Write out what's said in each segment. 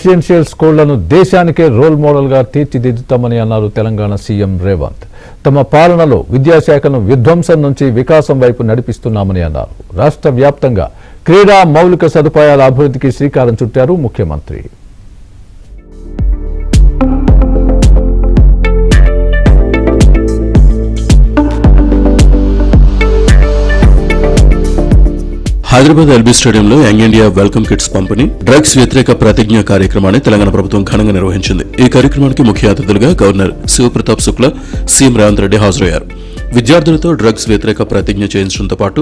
Residential స్కూళ్లను దేశానికే role model గా తీర్చిదిద్దుతామని అన్నారు తెలంగాణ సీఎం రేవంత్. తమ పాలనలో విద్యాశాఖను విధ్వంసం నుంచి వికాసం వైపు నడిపిస్తున్నామని అన్నారు. రాష్ట్ర వ్యాప్తంగా క్రీడా మౌలిక సదుపాయాల అభివృద్ధికి శ్రీకారం చుట్టారు ముఖ్యమంత్రి. హైదరాబాద్ ఎల్బీ స్టేడియంలో యంగ్ ఇండియా వెల్కమ్ కిట్స్ పంపిణీ, డ్రగ్స్ వ్యతిరేక ప్రతిజ్ఞ కార్యక్రమాన్ని తెలంగాణ ప్రభుత్వం ఘనంగా నిర్వహించింది. ఈ కార్యక్రమానికి ముఖ్య అతిథులుగా గవర్నర్ శివప్రతాప్ శుక్లా, సీఎం రేవంత్ రెడ్డి హాజరయ్యారు. విద్యార్థులతో డ్రగ్స్ వ్యతిరేక ప్రతిజ్ఞ చేయించడంతో పాటు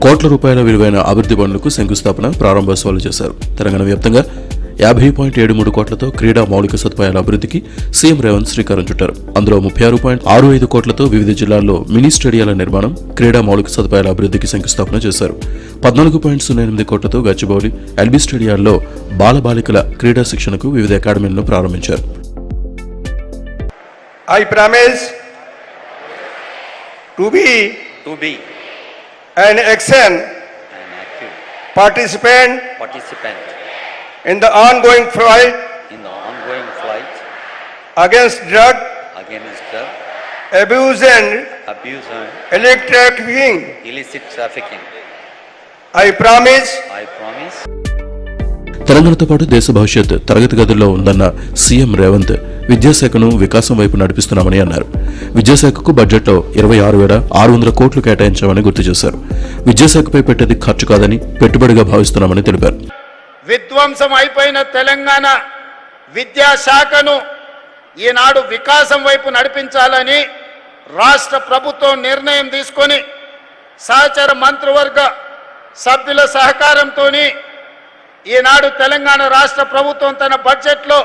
కోట్ల రూపాయల విలువైన అభివృద్ధి పనులకు శంకుస్థాపన, ప్రారంభోత్సవాలు చేశారు. తెలంగాణ వ్యాప్తంగా 50.73 కోట్లతో క్రీడా మౌలిక సదుపాయాల అభివృద్ధికి సీఎం రేవంత్ శ్రీకారం చుట్టారు. అందులో 36.65 కోట్లతో వివిధ జిల్లాల్లో మినీ స్టేడియాల నిర్మాణం, క్రీడా మౌలిక సదుపాయాల అభివృద్ధికి శంకుస్థాపన చేశారు. 14.08 కోట్లతో గచ్చిబౌలి, ఎల్బీ స్టేడియాల్లో బాలబాలికల క్రీడా శిక్షణకు వివిధ అకాడమీలను ప్రారంభించారు. I promise to be an active participant in the ongoing fight against drug abuse and illicit trafficking. I promise తెలంగాణతో పాటు దేశ భవిష్యత్ తరగతి గదుల్లో ఉందన్న సీఎం రేవంత్ విద్యాశాఖను వికాసం వైపు నడిపిస్తున్నామని అన్నారు. విద్యాశాఖకు బడ్జెట్లో 26,600 కోట్లు కేటాయించామని గుర్తు చేశారు. విద్యాశాఖపై పెట్టేది ఖర్చు కాదని పెట్టుబడిగా భావిస్తున్నామని తెలిపారు. విధ్వంసం అయిపోయిన తెలంగాణ విద్యాశాఖను ఈనాడు వికాసం వైపు నడిపించాలని రాష్ట్ర ప్రభుత్వం నిర్ణయం తీసుకొని సహచర మంత్రివర్గ సభ్యుల సహకారంతో ఈనాడు తెలంగాణ రాష్ట్ర ప్రభుత్వం తన బడ్జెట్లో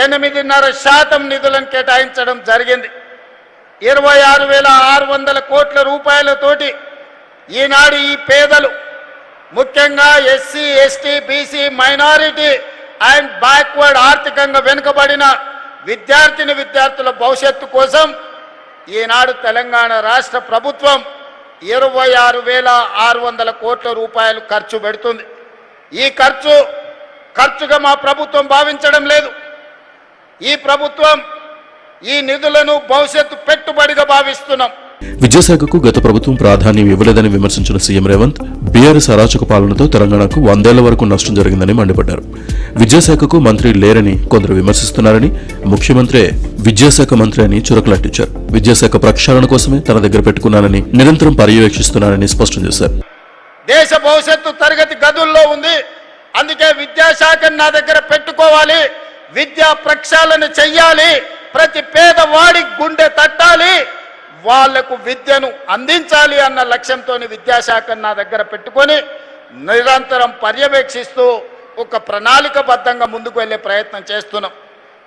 8.5% నిధులను కేటాయించడం జరిగింది. 26,600 కోట్ల రూపాయలతోటి ఈనాడు ఈ పేదలు, ముఖ్యంగా SC, ST, BC, minority and backward ఆర్థికంగా వెనుకబడిన విద్యార్థుల భవిష్యత్తు కోసం ఈనాడు తెలంగాణ రాష్ట్ర ప్రభుత్వం 26,600 కోట్ల రూపాయలు ఖర్చు పెడుతుంది. ఈ ఖర్చుగా మా ప్రభుత్వం భావించడం లేదు. ఈ ప్రభుత్వం ఈ నిధులను భవిష్యత్తు పెట్టుబడిగా భావిస్తున్నాం. విద్యాశాఖకు గత ప్రభుత్వం ప్రాధాన్యం ఇవ్వలేదని విమర్శించిన సీఎం రేవంత్ బీఆర్ఎస్ అరాచక పాలనతో తెలంగాణకు 100 ఏళ్ల వరకు నష్టం జరిగిందని మండిపడ్డారు. విద్యాశాఖకు మంత్రి లేరని కొందరు విమర్శిస్తున్నారని, ముఖ్యమంత్రే విద్యాశాఖ మంత్రి అని చురకలట్టించారు. విద్యాశాఖ ప్రక్షాళన కోసమే తన దగ్గర పెట్టుకున్నానని, నిరంతరం పర్యవేక్షిస్తున్నానని స్పష్టం చేశారు. దేశ భవిష్యత్తు తరగతి గదుల్లో ఉంది, అందుకే విద్యాశాఖను నా దగ్గర పెట్టుకోవాలి, విద్యా ప్రక్షాళన చెయ్యాలి, ప్రతి పేదవాడి గుండె తట్టాలి, వాళ్లకు విద్యను అందించాలి అన్న లక్ష్యంతో విద్యాశాఖను నా దగ్గర పెట్టుకొని నిరంతరం పర్యవేక్షిస్తూ ఒక ప్రణాళికబద్ధంగా ముందుకు వెళ్లే ప్రయత్నం చేస్తున్నాం.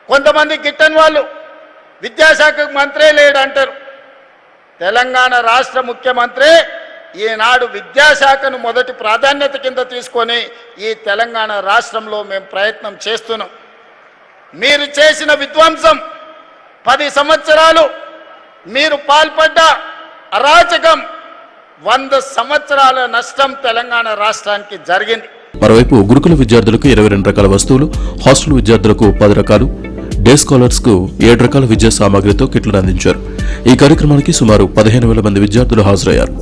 కొంతమంది గిట్టని వాళ్ళు విద్యాశాఖకు మంత్రే లేడంటారు. తెలంగాణ రాష్ట్ర ముఖ్యమంత్రి ఈనాడు విద్యాశాఖను మొదటి ప్రాధాన్యత కింద తీసుకొని ఈ తెలంగాణ రాష్ట్రంలో మేము ప్రయత్నం చేస్తున్నాం. మీరు చేసిన విధ్వంసం 10 సంవత్సరాలు మీరు పాల్పడ్డ అరాచకం 100 సంవత్సరాల నష్టం తెలంగాణ రాష్ట్రానికి జరిగింది. మరోవైపు గురుకుల విద్యార్థులకు 22 రకాల వస్తువులు, హాస్టల్ విద్యార్థులకు 10 రకాలు, డే స్కాలర్స్ కు 7 రకాల విద్యా సామాగ్రితో కిట్లను అందించారు. ఈ కార్యక్రమానికి సుమారు 15,000 మంది విద్యార్థులు హాజరయ్యారు.